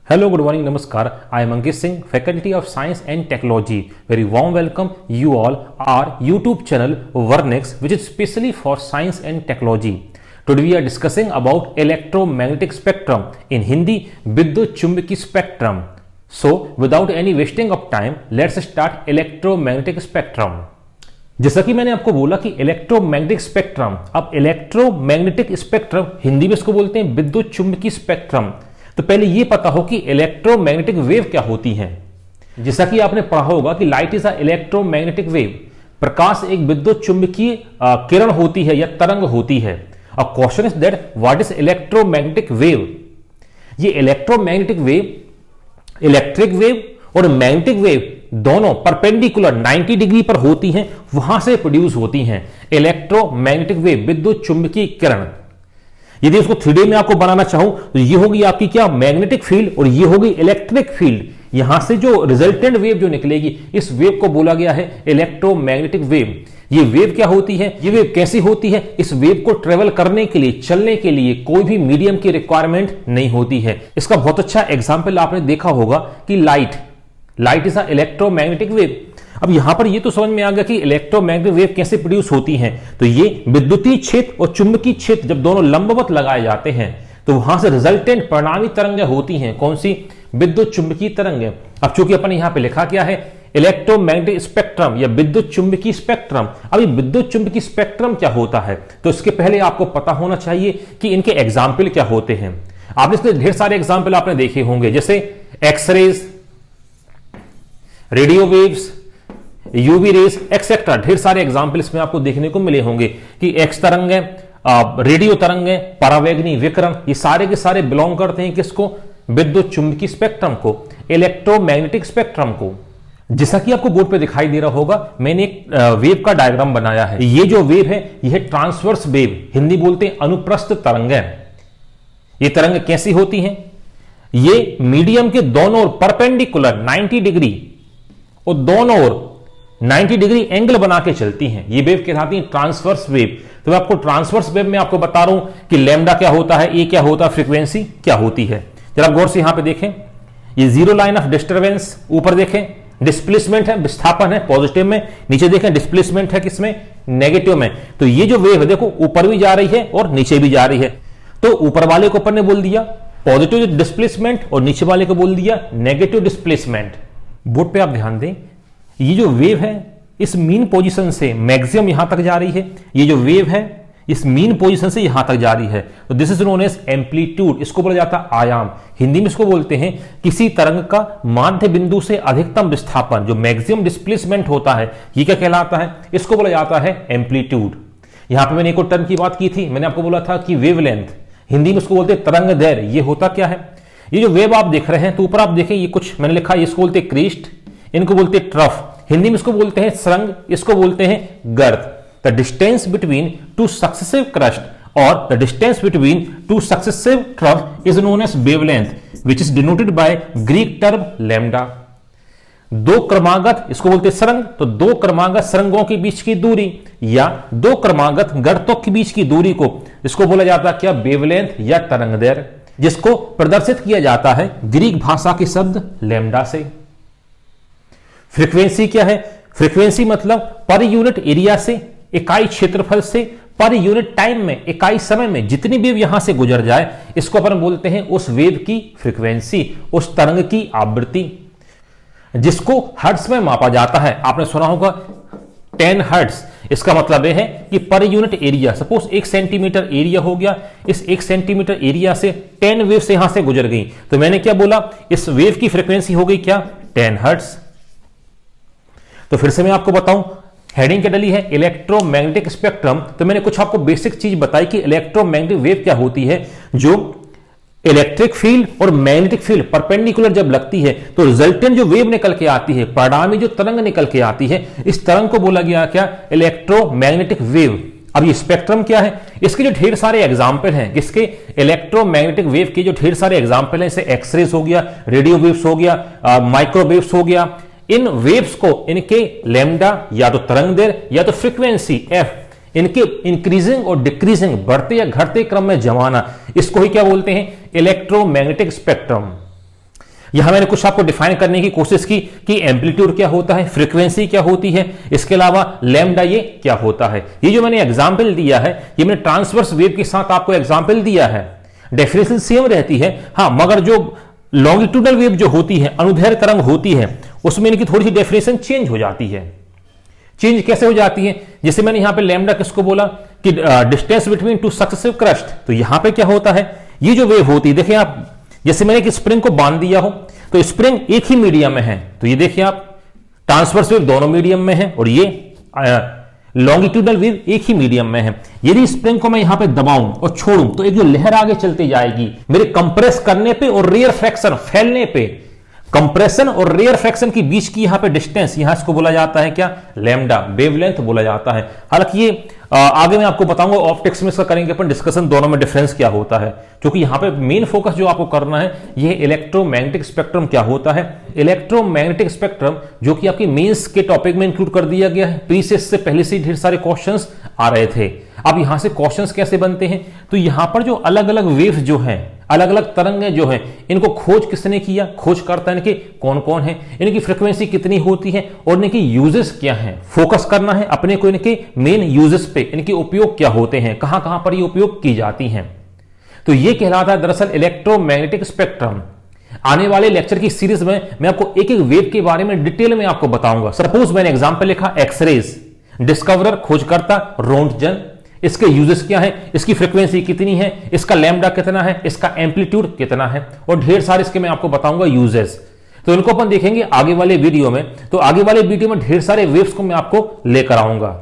Hello, good morning, Namaskar. I am Ankit Singh, Faculty of Science and Technology. Very warm welcome you all our YouTube channel Vernex, which is specially for science and technology. Today we are discussing about electromagnetic spectrum, in Hindi विद्युत चुंबकीय spectrum. So without any wasting of time, let's start electromagnetic spectrum. जैसा कि मैंने आपको बोला कि electromagnetic spectrum, अब electromagnetic spectrum Hindi में इसको बोलते हैं विद्युत चुंबकीय स्पेक्ट्रम। तो पहले यह पता हो कि इलेक्ट्रोमैग्नेटिक वेव क्या होती है। जैसा कि आपने पढ़ा होगा कि light is a electromagnetic wave, प्रकाश एक विद्युत चुंबकीय किरण होती है या तरंग होती है। अब question is that what is electromagnetic wave. ये इलेक्ट्रोमैग्नेटिक वेव, इलेक्ट्रिक वेव और मैग्नेटिक वेव दोनों परपेंडिकुलर 90 डिग्री पर होती हैं, वहां से प्रोड्यूस होती हैं इलेक्ट्रोमैग्नेटिक वेव, विद्युत चुंबकीय किरण। यदि उसको 3D में आपको बनाना चाहूं तो ये होगी आपकी क्या, मैग्नेटिक फील्ड, और ये होगी इलेक्ट्रिक फील्ड। यहां से जो रिजल्टेंट वेव जो निकलेगी, इस वेव को बोला गया है इलेक्ट्रोमैग्नेटिक वेव। ये वेव क्या होती है, ये वेव कैसी होती है, इस वेव को ट्रेवल करने के लिए, चलने के लिए कोई भी मीडियम की रिक्वायरमेंट नहीं होती है। इसका बहुत अच्छा एग्जाम्पल आपने देखा होगा कि light is a electromagnetic wave. अब यहां पर ये तो समझ में आ गया कि इलेक्ट्रोमैग्नेटिक वेव कैसे प्रोड्यूस होती हैं। तो ये विद्युतीय क्षेत्र और चुंबकीय क्षेत्र जब दोनों लंबवत लगाए जाते हैं तो वहां से रिजल्टेंट परिणामी तरंगें होती हैं। कौन सी, विद्युत चुंबकीय तरंगें। अब चूंकि अपन यहां पे लिखा क्या है, इलेक्ट्रोमैग्नेटिक स्पेक्ट्रम या विद्युत चुंबकीय स्पेक्ट्रम। अब ये विद्युत चुंबकीय स्पेक्ट्रम क्या होता है, तो इसके पहले आपको पता होना चाहिए कि इनके एग्जाम्पल क्या होते हैं। आपने इसके ढेर सारे एग्जाम्पल आपने देखे होंगे, जैसे X rays, radio waves, UV rays etcetera. ढेर सारे एग्जाम्पल इसमें आपको देखने को मिले होंगे कि एक्स तरंग है, रेडियो तरंग है, परावैगनी विकिरण, ये सारे के सारे बिलोंग करते हैं किसको, विद्युत चुंबकीय स्पेक्ट्रम को, इलेक्ट्रोमैग्नेटिक स्पेक्ट्रम को। जैसा कि आपको बोर्ड पे दिखाई दे रहा होगा, मैंने एक वेव का डायग्राम बनाया है। ये जो वेव है यह ट्रांसवर्स वेव, हिंदी बोलते हैं अनुप्रस्थ तरंग है। ये तरंग कैसी होती हैं, ये मीडियम के दोनों ओर परपेंडिकुलर 90 डिग्री और दोनों ओर 90 डिग्री एंगल बना के चलती हैं। ये वेव कहलाती है ट्रांसवर्स वेव। तो मैं आपको ट्रांसवर्स वेव में आपको बता रहा हूं कि लैम्डा क्या होता है, ए क्या होता है, फ्रीक्वेंसी क्या होती है। जरा गौर से यहां पे देखें, ये जीरो लाइन ऑफ डिस्टरबेंस, ऊपर देखें डिस्प्लेसमेंट है, विस्थापन है पॉजिटिव में, नीचे देखें डिस्प्लेसमेंट है किसमें, नेगेटिव में। तो ये जो वेव है देखो ऊपर भी जा रही है और नीचे भी जा रही है। तो ऊपर वाले को अपन ने बोल दिया पॉजिटिव डिस्प्लेसमेंट और नीचे वाले को बोल दिया नेगेटिव डिस्प्लेसमेंट। बोर्ड पे आप ध्यान दें, ये जो वेव है इस मीन पोजीशन से मैक्सिमम यहां तक जा रही है। ये जो वेव है इस मीन पोजीशन से यहां तक जा रही है, तो this is known as amplitude. इसको बोला जाता है आयाम, हिंदी में इसको बोलते हैं किसी तरंग का माध्य बिंदु से अधिकतम विस्थापन, जो मैक्सिमम डिस्प्लेसमेंट होता है, ये क्या कहलाता है, इसको बोला जाता है एम्पलीट्यूड। यहां पे मैंने एक और टर्म की बात की थी, मैंने आपको बोला था कि वेवलेंथ, हिंदी में इसको बोलते हैं तरंग दैर्घ्य। ये होता क्या है, ये जो वेव आप देख रहे हैं, तो ऊपर आप देखें ये कुछ मैंने लिखा है, इसको बोलते हैं क्रीस्ट, इनको बोलते हैं ट्रफ, हिंदी में इसको बोलते हैं सरंग, इसको बोलते हैं गर्त। The distance between two successive crest और the distance between two successive trough is known as wavelength, which is denoted by Greek term lambda. दो क्रमागत, इसको बोलते हैं सरंग, तो दो क्रमागत सरंगों के बीच की दूरी या दो क्रमागत गर्तों के बीच की दूरी को इसको बोला जाता है क्या, वेवलेंथ या तरंगदैर्घ्य, जिसको प्रदर्शित किया जाता है ग्रीक भाषा के शब्द लैम्डा से। फ्रीक्वेंसी क्या है, फ्रीक्वेंसी मतलब पर यूनिट एरिया से, इकाई क्षेत्रफल से, पर यूनिट टाइम में, इकाई समय में जितनी वेव यहां से गुजर जाए, इसको अपन बोलते हैं उस वेव की फ्रीक्वेंसी, उस तरंग की आवृत्ति, जिसको हर्ट्ज में मापा जाता है। आपने सुना होगा 10 हर्ट्ज। इसका मतलब यह है कि per unit area, suppose 1 centimetre area हो गया, इस 1 सेंटीमीटर एरिया से 10 वेव से यहां से गुजर गई, तो मैंने क्या बोला, इस वेव की फ्रीक्वेंसी हो गई क्या, 10 हर्ट्ज। तो फिर से मैं आपको बताऊं, हेडिंग क्या डली है, इलेक्ट्रोमैग्नेटिक स्पेक्ट्रम। तो मैंने कुछ आपको बेसिक चीज बताई कि इलेक्ट्रोमैग्नेटिक वेव क्या होती है। जो इलेक्ट्रिक फील्ड और मैग्नेटिक फील्ड परपेंडिकुलर जब लगती है तो रिजल्टेंट जो वेव निकल के आती है, परिणामी जो तरंग निकल के आती है, इस तरंग को बोला गया क्या, इलेक्ट्रोमैग्नेटिक वेव। अब ये स्पेक्ट्रम क्या है, इसके जो ढेर सारे एग्जाम्पल हैं, किसके, इलेक्ट्रोमैग्नेटिक वेव के जो ढेर सारे एग्जाम्पल हैं, जैसे एक्सरेज हो गया, रेडियो वेव्स हो गया, माइक्रोवेव्स हो गया। इन वेव्स को इनके लैम्डा या तो तरंगदैर्घ्य या तो फ्रीक्वेंसी एफ, इनके इंक्रीजिंग और डिक्रीजिंग, बढ़ते या घटते क्रम में जमाना, इसको ही क्या बोलते हैं, इलेक्ट्रोमैग्नेटिक स्पेक्ट्रम। यहां मैंने कुछ आपको डिफाइन करने की कोशिश की कि एम्पलीट्यूड क्या होता है, फ्रीक्वेंसी क्या होती है, इसके अलावा लैम्डा ये क्या होता है। ये जो मैंने एग्जाम्पल दिया है, ये मैंने ट्रांसवर्स वेव के साथ आपको एग्जाम्पल दिया है। डेफिनेशन सेम रहती है, हाँ, मगर जो लॉन्गिट्यूडनल वेव जो होती है, अनुदैर्घ्य तरंग होती है, उसमें इनकी थोड़ी सी डेफिनेशन चेंज हो जाती है। चेंज कैसे हो जाती है? जैसे मैंने यहां पे लैम्डा किसको बोला कि distance between two successive crust, तो यहां पे क्या होता है, ये जो वेव होती है, देखिए आप, जैसे मैंने एक स्प्रिंग को बांध दिया हो, तो स्प्रिंग एक ही मीडियम में है, तो ये देखिए आप, ट्रांसवर्स वेव दोनों मीडियम में है और ये लॉन्गिट्यूडनल वेव एक ही मीडियम में है। यदि स्प्रिंग को मैं यहां पे दबाऊं और छोड़ूं तो एक जो लहर आगे चलती जाएगी, मेरे कंप्रेस करने पे और रेयर फ्रैक्शन फैलने पे, कंप्रेशन और रेयर फ्रैक्शन के बीच की यहां पे डिस्टेंस, यहां इसको बोला जाता है क्या, लैम्डा, वेवलेंथ बोला जाता है। हालांकि ये आगे मैं आपको बताऊंगा, ऑप्टिक्स में इसका करेंगे अपन डिस्कशन, दोनों में डिफरेंस क्या होता है, क्योंकि यहां पे मेन फोकस जो आपको करना है ये इलेक्ट्रोमैग्नेटिक स्पेक्ट्रम क्या होता है। इलेक्ट्रोमैग्नेटिक स्पेक्ट्रम जो कि आपकी मेंस के टॉपिक में इंक्लूड कर दिया गया है, प्रीसेस से पहले से ढेर सारे क्वेश्चंस आ रहे थे। अब यहां से क्वेश्चंस कैसे बनते हैं, तो यहां पर जो अलग अलग वेव्स जो हैं, अलग अलग तरंगें जो हैं, इनको खोज किसने किया, खोजकर्ता इनके कौन कौन है, इनकी फ्रीक्वेंसी कितनी होती है और इनके यूजेस क्या हैं, फोकस करना है अपने को इनके मेन यूजेस पे, इनके उपयोग क्या होते हैं, कहां कहां पर ये उपयोग की जाती हैं। तो ये कहलाता है दरअसल इलेक्ट्रोमैग्नेटिक स्पेक्ट्रम। आने वाले लेक्चर की सीरीज में मैं आपको एक एक वेव के बारे में डिटेल में आपको बताऊंगा। सपोज मैंने एग्जांपल लिखा एक्सरेज, डिस्कवरर खोजकर्ता रोंटगन, इसके यूजेस क्या है, इसकी फ्रीक्वेंसी कितनी है, इसका लैम्डा कितना है, इसका एम्पलीट्यूड कितना है, और ढेर सारे इसके मैं आपको बताऊंगा यूजेस। तो इनको अपन देखेंगे आगे वाले वीडियो में। तो आगे वाले वीडियो में ढेर सारे वेव्स को मैं आपको लेकर आऊंगा।